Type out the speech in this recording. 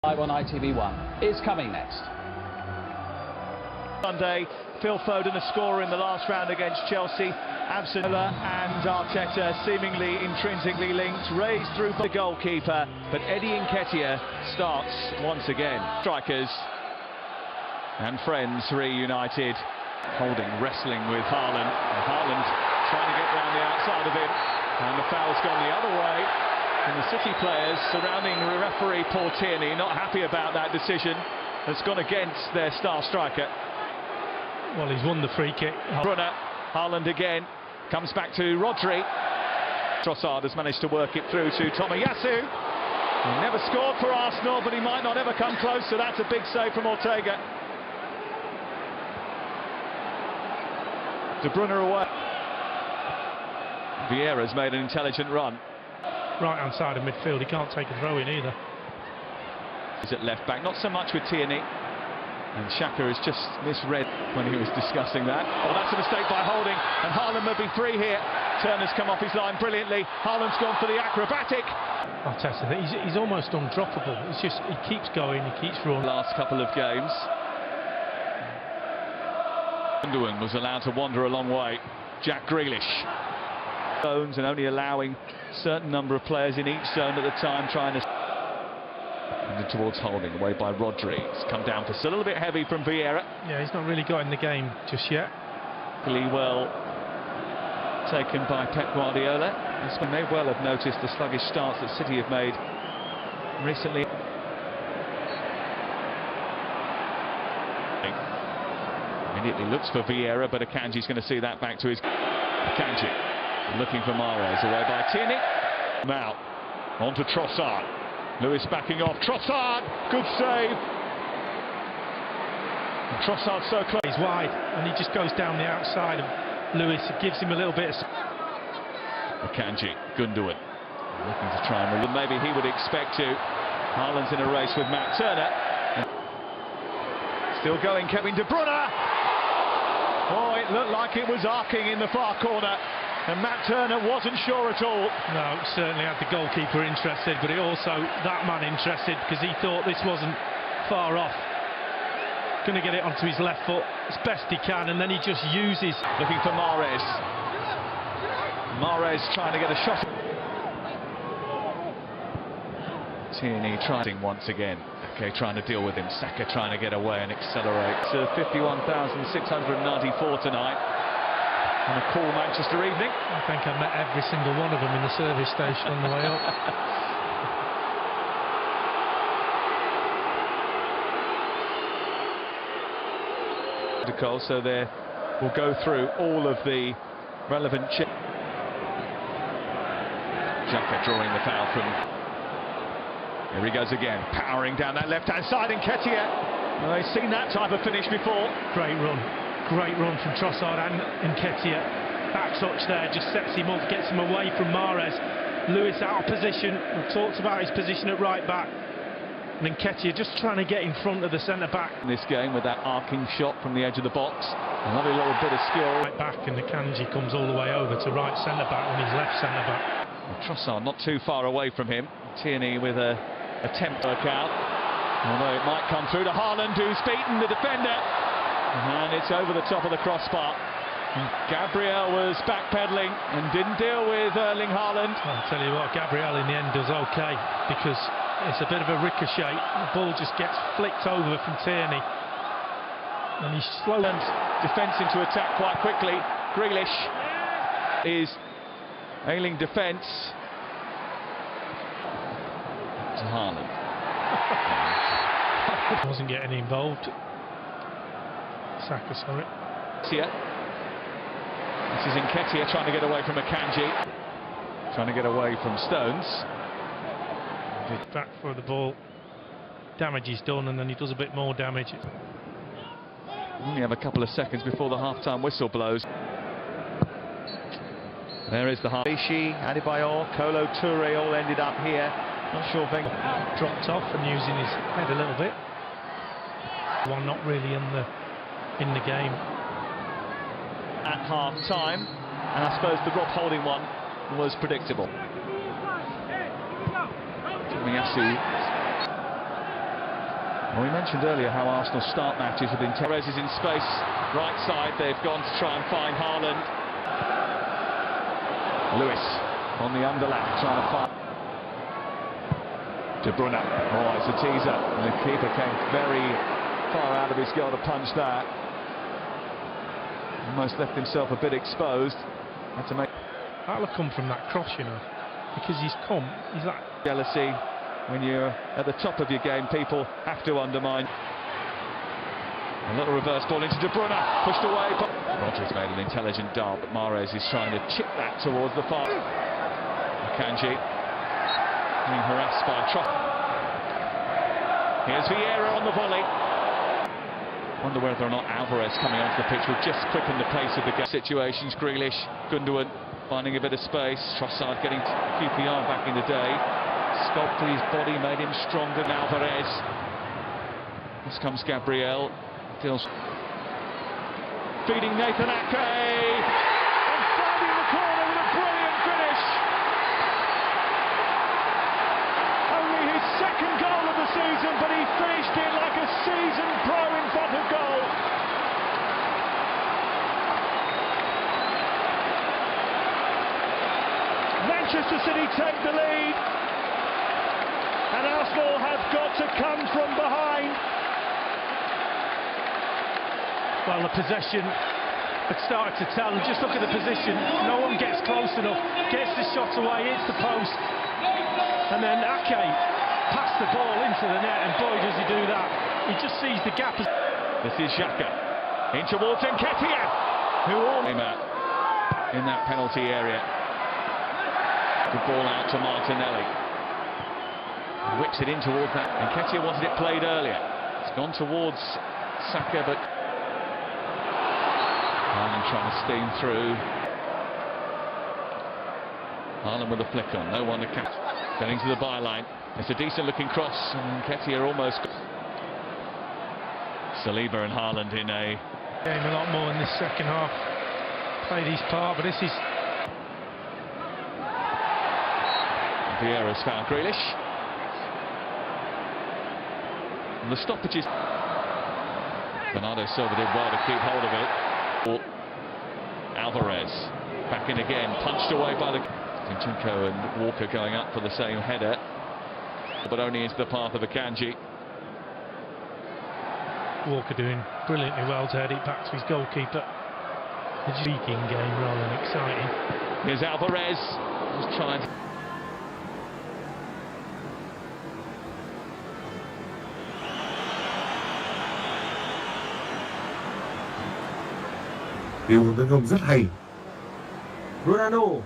Live on ITV1 is coming next. Sunday, Phil Foden, a scorer in the last round against Chelsea. Absent and Arteta seemingly intrinsically linked, raised through the goalkeeper, but Eddie Nketiah starts once again. Strikers and friends reunited. Holding, wrestling with Haaland. Haaland trying to get round the outside of him, and the foul's gone the other way. And the City players surrounding referee Paul Tierney, not happy about that decision. That's gone against their star striker. Well, he's won the free kick. Brunner, Haaland again, comes back to Rodri. Trossard has managed to work it through to Tomiyasu. He never scored for Arsenal, but he might not ever come close, so that's a big save from Ortega. De Bruyne away. Vieira's made an intelligent run. Right-hand side of midfield, he can't take a throw in either. He's at left back, not so much with Tierney. And Xhaka has just misread when he was discussing that. Oh, that's a mistake by Holding, and Haaland may be free here. Turner's come off his line brilliantly. Haaland's gone for the acrobatic. Arteta, he's almost undroppable. It's just, he keeps going, he keeps running. Last couple of games. Gundogan was allowed to wander a long way. Jack Grealish. Zones and only allowing a certain number of players in each zone at the time, trying to... And towards Holding, away by Rodri. It's come down for a little bit heavy from Vieira. Yeah, he's not really got in the game just yet. Really well taken by Pep Guardiola. This one may well have noticed the sluggish starts that City have made recently. Immediately looks for Vieira, but Akanji's going to see that back to his... Akanji looking for Mahrez, away by Tierney. Now, on to Trossard. Lewis backing off. Trossard, good save. And Trossard so close. He's wide, and he just goes down the outside of Lewis. It gives him a little bit of... Akanji, Gundogan, looking to try and... Maybe he would expect to. Haaland's in a race with Matt Turner. Still going, Kevin De Bruyne. Oh, it looked like it was arcing in the far corner. And Matt Turner wasn't sure at all. No, certainly had the goalkeeper interested, but it also that man interested, because he thought this wasn't far off. Going to get it onto his left foot as best he can, and then he just uses... Looking for Mahrez. Mahrez trying to get a shot. Tierney trying once again. Okay, trying to deal with him. Saka trying to get away and accelerate. 51,694 tonight. On a cool Manchester evening. I think I met every single one of them in the service station on the way up. So there we'll go through all of the relevant... Xhaka drawing the foul from... Here he goes again, powering down that left-hand side. Nketiah. Well, they've seen that type of finish before. Great run. Great run from Trossard and Nketiah. That touch there just sets him up, gets him away from Mahrez. Lewis out of position. We've talked about his position at right back. And Nketiah just trying to get in front of the centre-back. In this game with that arcing shot from the edge of the box. A lovely little bit of skill. Right back, and Akanji comes all the way over to right centre-back on his left centre-back. Trossard not too far away from him. Tierney with a attempt to work out. Although it might come through to Haaland, who's beaten the defender. And it's over the top of the crossbar. Gabriel was backpedaling and didn't deal with Erling Haaland. I'll tell you what, Gabriel in the end does okay, because it's a bit of a ricochet. The ball just gets flicked over from Tierney. And he's slow. And defence into attack quite quickly. Grealish is ailing defence. To Haaland. Wasn't getting involved. Saka, sorry. This is Nketiah trying to get away from Akanji. Trying to get away from Stones. Back for the ball. Damage is done, and then he does a bit more damage. Only have a couple of seconds before the half-time whistle blows. There is the half. Bishi, Adebayor, Kolo Toure all ended up here. Not sure if dropped off and using his head a little bit. One not really in the game at half-time, and I suppose the Rob Holding one was predictable. Tomiyasu Well, we mentioned earlier how Arsenal start matches with Perez is in space, right side. They've gone to try and find Haaland. Lewis on the underlap, trying to find De Bruyne. Oh, it's a teaser. And the keeper came very far out of his goal to punch that. Almost left himself a bit exposed. Had to make. That'll have come from that cross, you know, because he's that Jealousy. When you're at the top of your game, people have to undermine. A little reverse ball into De Bruyne, pushed away. Rodgers made an intelligent dart, but Mahrez is trying to chip that towards the far. Akanji being harassed by Trossard. Here's Vieira on the volley. Wonder whether or not Alvarez coming onto the pitch will just quicken the pace of the game. Situations, Grealish, Gundogan finding a bit of space. Trossard getting QPR back in the day. Sculpted his body, made him stronger than Alvarez. This comes Gabriel. Deals. Feeding Nathan Ake. And finding the corner with a brilliant finish. Only his second goal of the season, but he finished it like a seasoned pro in front of goal. Manchester City take the lead. And Arsenal have got to come from behind. Well, the possession had started to tell, and just look at the position. No one gets close enough, gets the shot away, hits the post, and then Ake passed the ball into the net, and boy does he do that. He just sees the gap. This is Xhaka in towards Nketiah, who all came out in that penalty area. The ball out to Martinelli. Whips it in towards that. Nketiah wanted it played earlier. It's gone towards Saka, but Haaland trying to steam through. Haaland with a flick on, no one to catch. Getting to the byline. It's a decent looking cross, and Nketiah almost. Saliba and Haaland in a game a lot more in this second half. Played his part, but this is. Vieira's found Grealish. And the stoppages. Bernardo Silva did well to keep hold of it. Alvarez back in again, punched away by the Zinchenko and Walker going up for the same header, but only into the path of Akanji. Walker doing brilliantly well to head it back to his goalkeeper. A intriguing game rather than exciting. Here's Alvarez, just trying to. Điều tấn công rất hay. Ronaldo